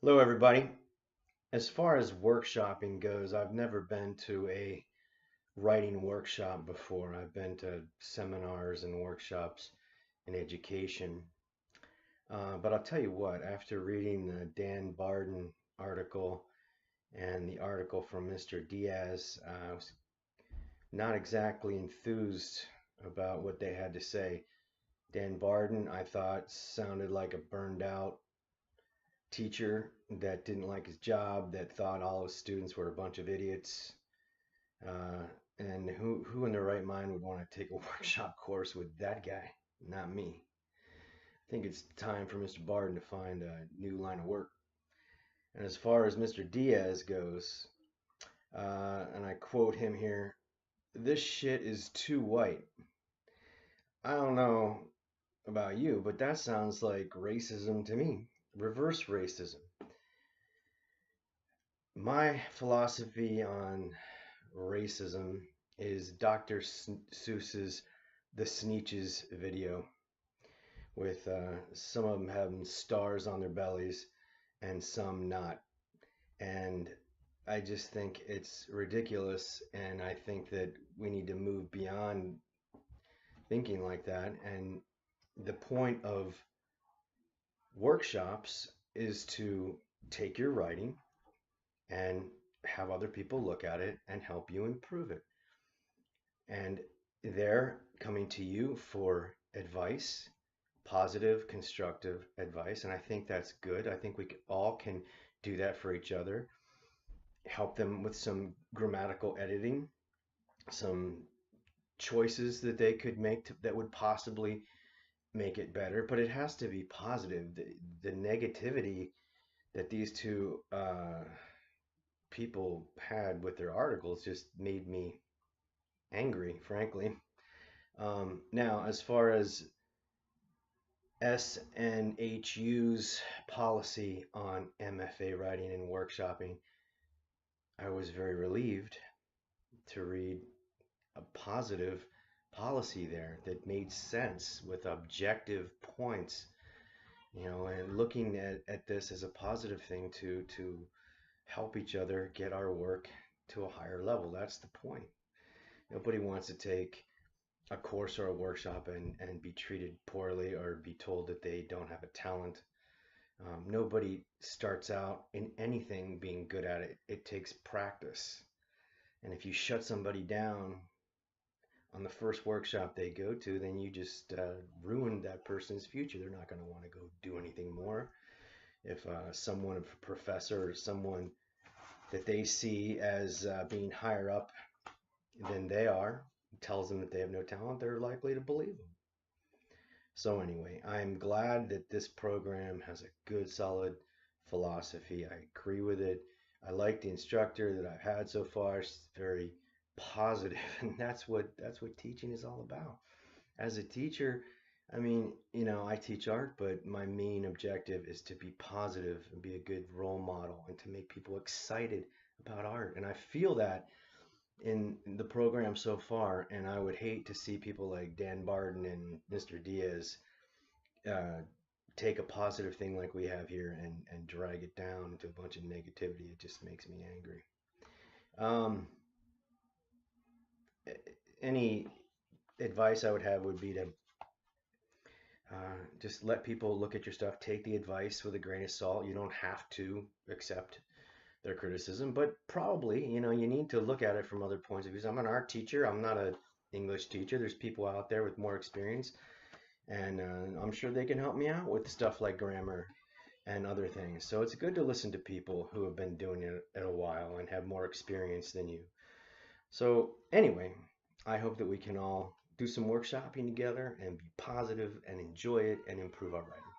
Hello, everybody. As far as workshopping goes, I've never been to a writing workshop before. I've been to seminars and workshops in education. But I'll tell you what, after reading the Dan Barden article and the article from Mr. Diaz, I was not exactly enthused about what they had to say. Dan Barden, I thought, sounded like a burned out teacher that didn't like his job, that thought all his students were a bunch of idiots. Uh, and who in their right mind would want to take a workshop course with that guy? Not me. I think it's time for Mr. Barden to find a new line of work. And as far as Mr. Diaz goes, and I quote him here, this shit is too white. I don't know about you, but that sounds like racism to me. Reverse racism. My philosophy on racism is Dr. Seuss's The Sneetches video, with some of them having stars on their bellies and some not. And I just think it's ridiculous, and I think that we need to move beyond thinking like that. And the point of workshops is to take your writing and have other people look at it and help you improve it. And they're coming to you for advice, positive, constructive advice. And I think that's good. I think we all can do that for each other. Help them with some grammatical editing, some choices that they could make that would possibly make it better. But it has to be positive. The negativity that these two people had with their articles just made me angry, frankly. Now, as far as SNHU's policy on MFA writing and workshopping, I was very relieved to read a positive policy there that made sense with objective points, and looking at this as a positive thing to help each other get our work to a higher level. That's the point. Nobody wants to take a course or a workshop and be treated poorly or be told that they don't have a talent. Nobody starts out in anything being good at it. It takes practice. And if you shut somebody down on the first workshop they go to, then you just ruined that person's future. They're not going to want to go do anything more. If someone, a professor or someone that they see as being higher up than they are, tells them that they have no talent, they're likely to believe them. So anyway, I'm glad that this program has a good, solid philosophy. I agree with it. I like the instructor that I've had so far. She's very positive, and that's what teaching is all about. As a teacher, I mean, I teach art, but my main objective is to be positive and be a good role model and to make people excited about art. And I feel that in the program so far, and I would hate to see people like Dan Barden and Mr. Diaz uh, take a positive thing like we have here and drag it down to a bunch of negativity. It just makes me angry. Um, any advice I would have would be to just let people look at your stuff, take the advice with a grain of salt. You don't have to accept their criticism, but probably, you need to look at it from other points of view. I'm an art teacher. I'm not an English teacher. There's people out there with more experience, and I'm sure they can help me out with stuff like grammar and other things. So it's good to listen to people who have been doing it a while and have more experience than you. So anyway, I hope that we can all do some workshopping together and be positive and enjoy it and improve our writing.